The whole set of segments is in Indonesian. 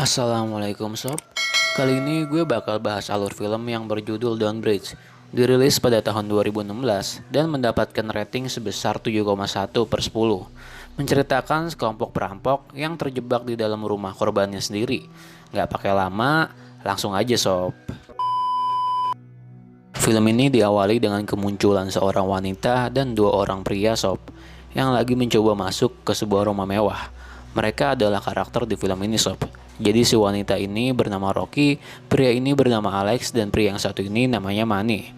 Assalamualaikum sob. Kali ini gue bakal bahas alur film yang berjudul Downbridge. Dirilis pada tahun 2016 dan mendapatkan rating sebesar 7,1 per 10. Menceritakan sekelompok perampok yang terjebak di dalam rumah korbannya sendiri. Gak pakai lama, langsung aja sob. Film ini diawali dengan kemunculan seorang wanita dan dua orang pria sob yang lagi mencoba masuk ke sebuah rumah mewah. Mereka adalah karakter di film ini sob. Jadi si wanita ini bernama Rocky, pria ini bernama Alex, dan pria yang satu ini namanya Manny.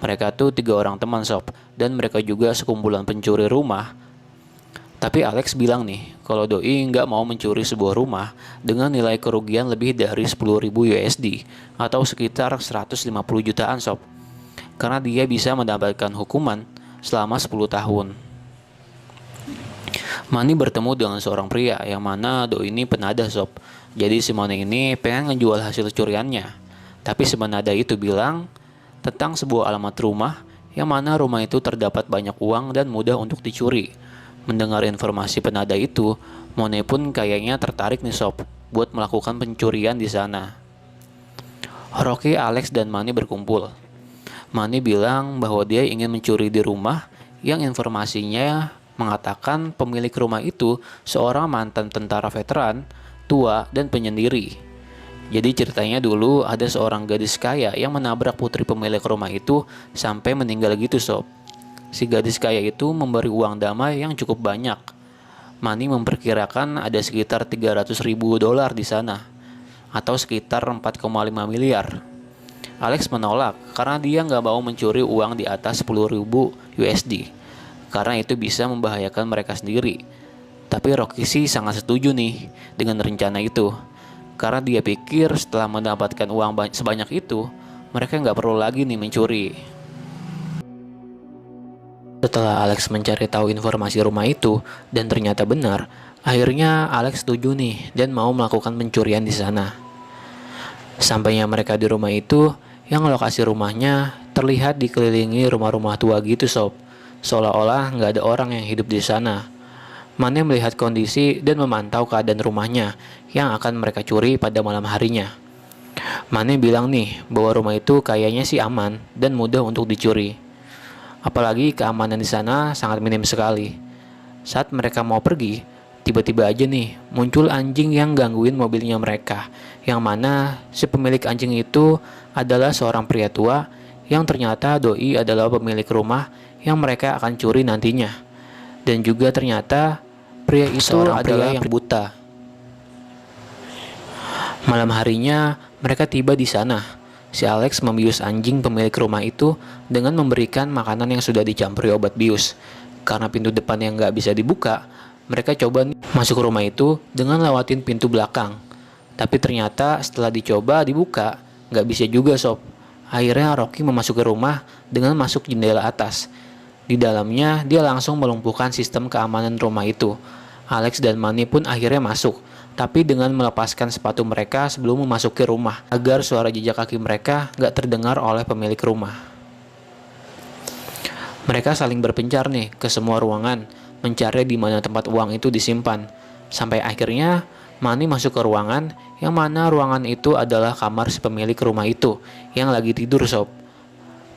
Mereka tuh 3 orang teman sob, dan mereka juga sekumpulan pencuri rumah. Tapi Alex bilang nih, kalau Doi nggak mau mencuri sebuah rumah dengan nilai kerugian lebih dari 10.000 USD atau sekitar 150 jutaan sob. Karena dia bisa mendapatkan hukuman selama 10 tahun. Manny bertemu dengan seorang pria yang mana Doi ini penadah sob. Jadi si Manny ini pengen ngejual hasil curiannya. Tapi si penada itu bilang tentang sebuah alamat rumah yang mana rumah itu terdapat banyak uang dan mudah untuk dicuri. Mendengar informasi penada itu, Manny pun kayaknya tertarik nih sob buat melakukan pencurian di sana. Rocky, Alex, dan Manny berkumpul. Manny bilang bahwa dia ingin mencuri di rumah yang informasinya mengatakan pemilik rumah itu seorang mantan tentara veteran, tua, dan penyendiri. Jadi ceritanya dulu ada seorang gadis kaya yang menabrak putri pemilik rumah itu sampai meninggal gitu sob. Si gadis kaya itu memberi uang damai yang cukup banyak. Manny memperkirakan ada sekitar 300.000 dolar di sana, atau sekitar 4,5 miliar. Alex menolak karena dia nggak mau mencuri uang di atas 10.000 USD. Karena itu bisa membahayakan mereka sendiri. Tapi Rocky sih sangat setuju nih dengan rencana itu. Karena dia pikir setelah mendapatkan uang sebanyak itu, mereka nggak perlu lagi nih mencuri. Setelah Alex mencari tahu informasi rumah itu dan ternyata benar, akhirnya Alex setuju nih dan mau melakukan pencurian di sana. Sampainya mereka di rumah itu, yang lokasi rumahnya terlihat dikelilingi rumah-rumah tua gitu sob. Seolah-olah nggak ada orang yang hidup di sana. Manny melihat kondisi dan memantau keadaan rumahnya yang akan mereka curi pada malam harinya. Manny bilang nih bahwa rumah itu kayaknya sih aman dan mudah untuk dicuri. Apalagi keamanan di sana sangat minim sekali. Saat mereka mau pergi, tiba-tiba aja nih muncul anjing yang gangguin mobilnya mereka. Yang mana si pemilik anjing itu adalah seorang pria tua yang ternyata Doi adalah pemilik rumah yang mereka akan curi nantinya. Dan juga ternyata pria itu adalah yang buta. Malam harinya mereka tiba di sana. Si Alex membius anjing pemilik rumah itu dengan memberikan makanan yang sudah dicampuri obat bius. Karena pintu depan yang nggak bisa dibuka, mereka coba masuk ke rumah itu dengan lewatin pintu belakang. Tapi ternyata setelah dicoba dibuka, nggak bisa juga sob. Akhirnya Rocky memasuki rumah dengan masuk jendela atas. Di dalamnya, dia langsung melumpuhkan sistem keamanan rumah itu. Alex dan Manny pun akhirnya masuk, tapi dengan melepaskan sepatu mereka sebelum memasuki rumah, agar suara jejak kaki mereka gak terdengar oleh pemilik rumah. Mereka saling berpencar nih ke semua ruangan, mencari di mana tempat uang itu disimpan. Sampai akhirnya, Manny masuk ke ruangan, yang mana ruangan itu adalah kamar si pemilik rumah itu, yang lagi tidur sob.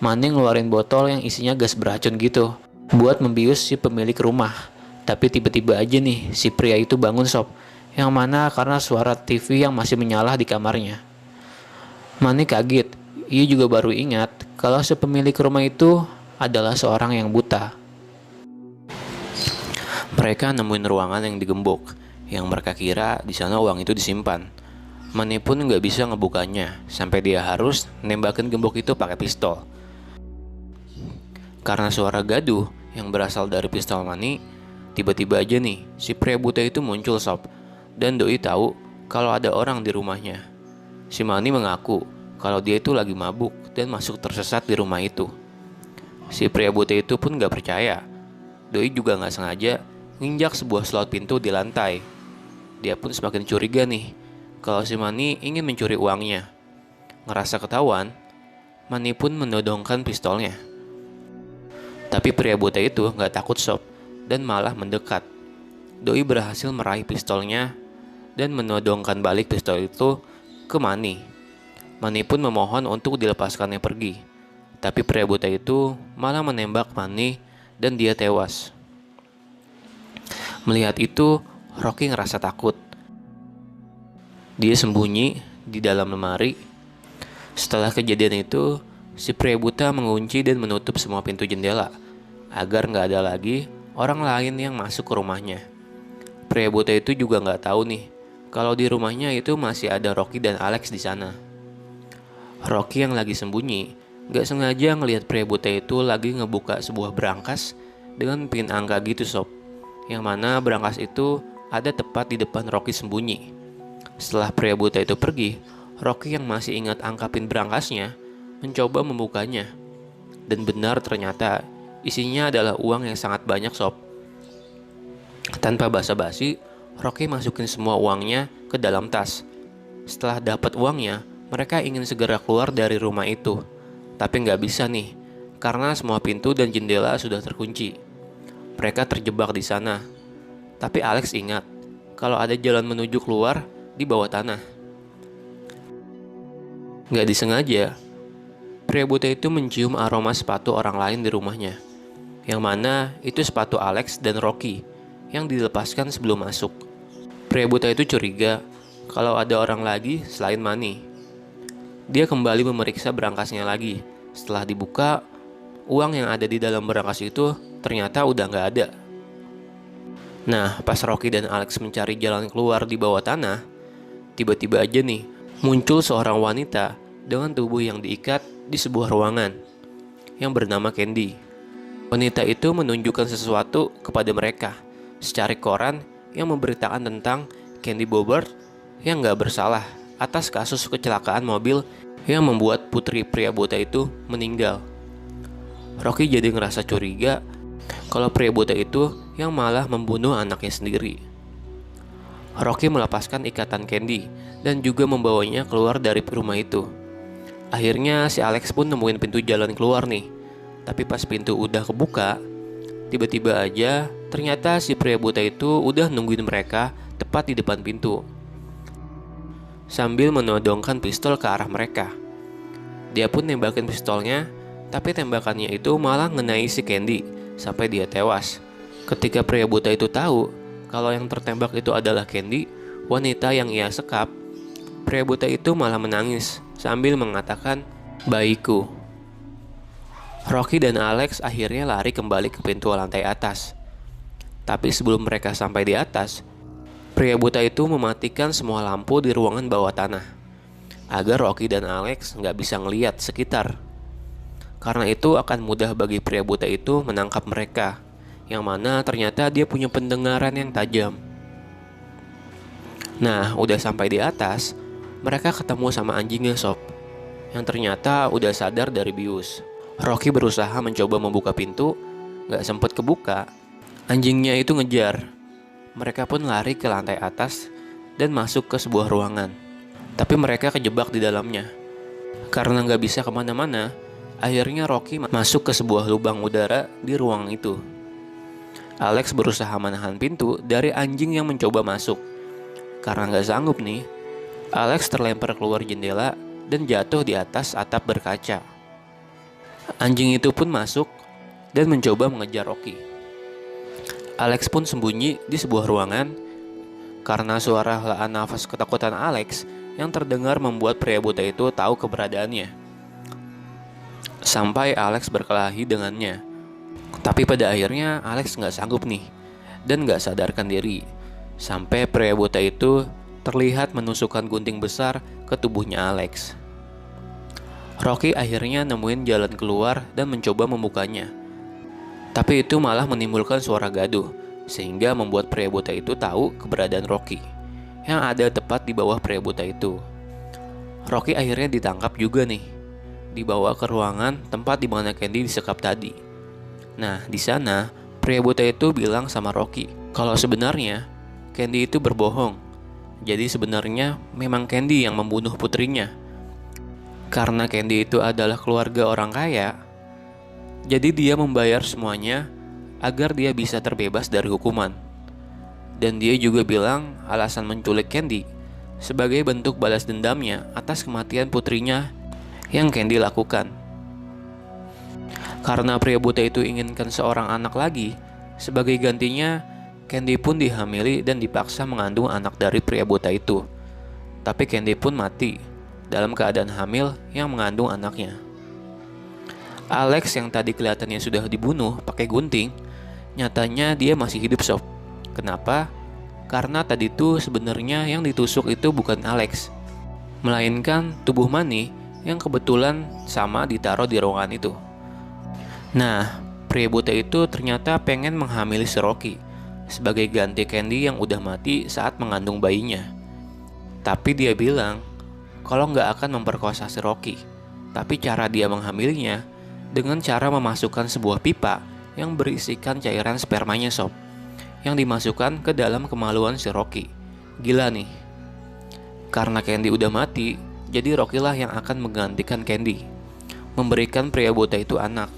Manny ngeluarin botol yang isinya gas beracun gitu buat membius si pemilik rumah. Tapi tiba-tiba aja nih si pria itu bangun sob, yang mana karena suara TV yang masih menyala di kamarnya. Manny kaget. Ia juga baru ingat kalau si pemilik rumah itu adalah seorang yang buta. Mereka nemuin ruangan yang digembok, yang mereka kira di sana uang itu disimpan. Manny pun nggak bisa ngebukanya sampai dia harus nembakin gembok itu pakai pistol. Karena suara gaduh yang berasal dari pistol Manny, tiba-tiba aja nih si pria buta itu muncul sob. Dan Doi tahu kalau ada orang di rumahnya. Si Manny mengaku kalau dia itu lagi mabuk dan masuk tersesat di rumah itu. Si pria buta itu pun gak percaya. Doi juga gak sengaja nginjak sebuah slot pintu di lantai. Dia pun semakin curiga nih kalau si Manny ingin mencuri uangnya. Ngerasa ketahuan, Manny pun menodongkan pistolnya. Tapi pria buta itu gak takut sob dan malah mendekat. Doi berhasil meraih pistolnya dan menodongkan balik pistol itu ke Manny. Manny pun memohon untuk dilepaskannya pergi. Tapi pria buta itu malah menembak Manny dan dia tewas. Melihat itu, Rocky ngerasa takut. Dia sembunyi di dalam lemari. Setelah kejadian itu, si pria buta mengunci dan menutup semua pintu jendela agar nggak ada lagi orang lain yang masuk ke rumahnya. Pria buta itu juga nggak tahu nih kalau di rumahnya itu masih ada Rocky dan Alex di sana. Rocky yang lagi sembunyi nggak sengaja ngelihat pria buta itu lagi ngebuka sebuah brankas dengan pin angka gitu sob. Yang mana brankas itu ada tepat di depan Rocky sembunyi. Setelah pria buta itu pergi, Rocky yang masih ingat angka pin brankasnya mencoba membukanya. Dan benar ternyata isinya adalah uang yang sangat banyak sob. Tanpa basa-basi, Rocky masukin semua uangnya ke dalam tas. Setelah dapat uangnya, mereka ingin segera keluar dari rumah itu. Tapi nggak bisa nih, karena semua pintu dan jendela sudah terkunci. Mereka terjebak di sana. Tapi Alex ingat, kalau ada jalan menuju keluar di bawah tanah. Nggak disengaja, pria buta itu mencium aroma sepatu orang lain di rumahnya. Yang mana itu sepatu Alex dan Rocky yang dilepaskan sebelum masuk. Pria buta itu curiga kalau ada orang lagi selain Manny. Dia kembali memeriksa brankasnya lagi. Setelah dibuka, uang yang ada di dalam brankas itu ternyata udah nggak ada. Nah, pas Rocky dan Alex mencari jalan keluar di bawah tanah, tiba-tiba aja nih muncul seorang wanita dengan tubuh yang diikat di sebuah ruangan yang bernama Candy. Wanita itu menunjukkan sesuatu kepada mereka, secari koran yang memberitakan tentang Candy Bobert yang gak bersalah atas kasus kecelakaan mobil yang membuat putri pria buta itu meninggal. Rocky jadi ngerasa curiga kalau pria buta itu yang malah membunuh anaknya sendiri. Rocky melepaskan ikatan Candy dan juga membawanya keluar dari rumah itu. Akhirnya si Alex pun nemuin pintu jalan keluar nih. Tapi pas pintu udah kebuka, tiba-tiba aja ternyata si pria buta itu udah nungguin mereka tepat di depan pintu, sambil menodongkan pistol ke arah mereka. Dia pun nembakin pistolnya, tapi tembakannya itu malah ngenai si Candy sampai dia tewas. Ketika pria buta itu tahu kalau yang tertembak itu adalah Candy, wanita yang ia sekap, pria buta itu malah menangis sambil mengatakan, "Bayiku." Rocky dan Alex akhirnya lari kembali ke pintu lantai atas. Tapi sebelum mereka sampai di atas, pria buta itu mematikan semua lampu di ruangan bawah tanah agar Rocky dan Alex nggak bisa ngeliat sekitar. Karena itu akan mudah bagi pria buta itu menangkap mereka, yang mana ternyata dia punya pendengaran yang tajam. Nah, udah sampai di atas, mereka ketemu sama anjingnya sob, yang ternyata udah sadar dari bius. Rocky berusaha mencoba membuka pintu, gak sempet kebuka. Anjingnya itu ngejar. Mereka pun lari ke lantai atas dan masuk ke sebuah ruangan. Tapi mereka kejebak di dalamnya. Karena gak bisa kemana-mana, akhirnya Rocky masuk ke sebuah lubang udara di ruang itu. Alex berusaha menahan pintu dari anjing yang mencoba masuk. Karena gak sanggup nih, Alex terlempar keluar jendela dan jatuh di atas atap berkaca. Anjing itu pun masuk dan mencoba mengejar Rocky. Alex pun sembunyi di sebuah ruangan. Karena suara helaan nafas ketakutan Alex yang terdengar membuat pria buta itu tahu keberadaannya. Sampai Alex berkelahi dengannya. Tapi pada akhirnya Alex gak sanggup nih dan gak sadarkan diri. Sampai pria buta itu terlihat menusukkan gunting besar ke tubuhnya Alex. Rocky akhirnya nemuin jalan keluar dan mencoba membukanya. Tapi itu malah menimbulkan suara gaduh, sehingga membuat pria buta itu tahu keberadaan Rocky, yang ada tepat di bawah pria buta itu. Rocky akhirnya ditangkap juga nih, dibawa ke ruangan tempat di mana Candy disekap tadi. Nah, di sana pria buta itu bilang sama Rocky kalau sebenarnya Candy itu berbohong. Jadi sebenarnya memang Candy yang membunuh putrinya. Karena Candy itu adalah keluarga orang kaya, jadi dia membayar semuanya agar dia bisa terbebas dari hukuman. Dan dia juga bilang alasan menculik Candy sebagai bentuk balas dendamnya atas kematian putrinya yang Candy lakukan. Karena pria buta itu inginkan seorang anak lagi, sebagai gantinya Candy pun dihamili dan dipaksa mengandung anak dari pria buta itu. Tapi Candy pun mati dalam keadaan hamil yang mengandung anaknya. Alex yang tadi kelihatannya sudah dibunuh pakai gunting, nyatanya dia masih hidup sob. Kenapa? Karena tadi tuh sebenarnya yang ditusuk itu bukan Alex, melainkan tubuh Manny yang kebetulan sama ditaruh di ruangan itu. Nah, pria buta itu ternyata pengen menghamili si Rocky sebagai ganti Candy yang udah mati saat mengandung bayinya. Tapi dia bilang kalau nggak akan memperkosa si Rocky, tapi cara dia menghamilinya dengan cara memasukkan sebuah pipa yang berisikan cairan spermanya sob, yang dimasukkan ke dalam kemaluan si Rocky. Gila nih. Karena Candy udah mati, jadi Rocky lah yang akan menggantikan Candy, memberikan pria buta itu anak.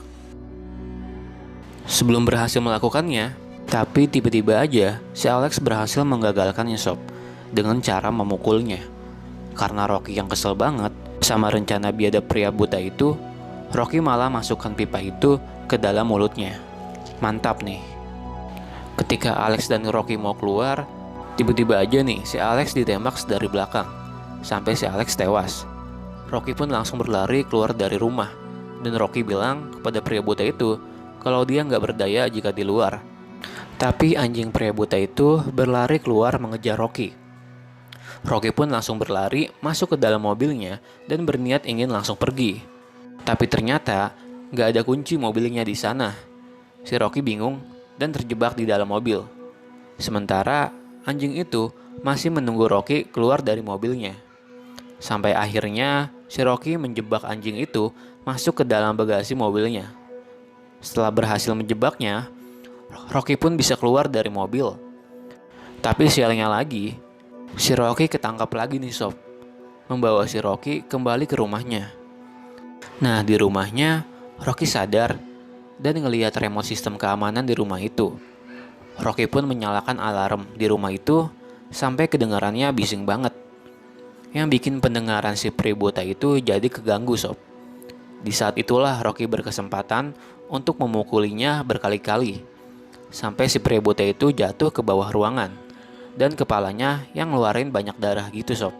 Sebelum berhasil melakukannya, tapi tiba-tiba aja si Alex berhasil menggagalkannya sob, dengan cara memukulnya. Karena Rocky yang kesel banget sama rencana biadab pria buta itu, Rocky malah masukkan pipa itu ke dalam mulutnya. Mantap nih. Ketika Alex dan Rocky mau keluar, tiba-tiba aja nih si Alex ditembak dari belakang, sampai si Alex tewas. Rocky pun langsung berlari keluar dari rumah, dan Rocky bilang kepada pria buta itu kalau dia nggak berdaya jika di luar. Tapi anjing pria buta itu berlari keluar mengejar Rocky. Rocky pun langsung berlari masuk ke dalam mobilnya dan berniat ingin langsung pergi. Tapi ternyata nggak ada kunci mobilnya di sana. Si Rocky bingung dan terjebak di dalam mobil. Sementara anjing itu masih menunggu Rocky keluar dari mobilnya. Sampai akhirnya si Rocky menjebak anjing itu masuk ke dalam bagasi mobilnya. Setelah berhasil menjebaknya, Rocky pun bisa keluar dari mobil. Tapi sialnya lagi, si Rocky ketangkap lagi nih sob, membawa si Rocky kembali ke rumahnya. Nah, di rumahnya Rocky sadar dan ngelihat remote sistem keamanan di rumah itu. Rocky pun menyalakan alarm di rumah itu sampai kedengarannya bising banget, yang bikin pendengaran si pria buta itu jadi keganggu sob. Di saat itulah Rocky berkesempatan untuk memukulinya berkali-kali, sampai si pria buta itu jatuh ke bawah ruangan dan kepalanya yang ngeluarin banyak darah gitu sob.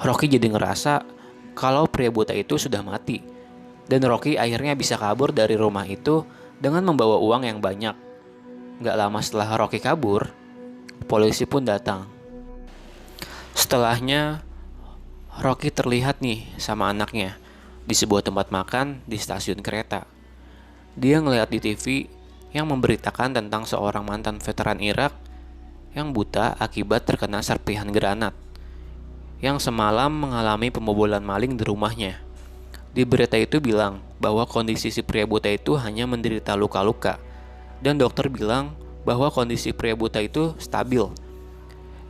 Rocky jadi ngerasa kalau pria buta itu sudah mati, dan Rocky akhirnya bisa kabur dari rumah itu dengan membawa uang yang banyak. Gak lama setelah Rocky kabur, polisi pun datang. Setelahnya, Rocky terlihat nih sama anaknya di sebuah tempat makan di stasiun kereta. Dia ngeliat di TV yang memberitakan tentang seorang mantan veteran Irak yang buta akibat terkena serpihan granat, yang semalam mengalami pembobolan maling di rumahnya. Di berita itu bilang bahwa kondisi si pria buta itu hanya menderita luka-luka, dan dokter bilang bahwa kondisi pria buta itu stabil.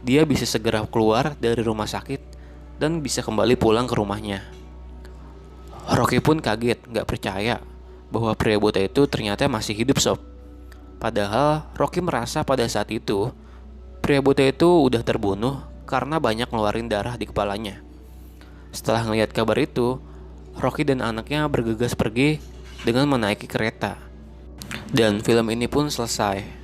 Dia bisa segera keluar dari rumah sakit dan bisa kembali pulang ke rumahnya. Rocky pun kaget, gak percaya bahwa pria buta itu ternyata masih hidup sob. Padahal Rocky merasa pada saat itu pria buta itu udah terbunuh karena banyak ngeluarin darah di kepalanya. Setelah ngelihat kabar itu, Rocky dan anaknya bergegas pergi dengan menaiki kereta. Dan film ini pun selesai.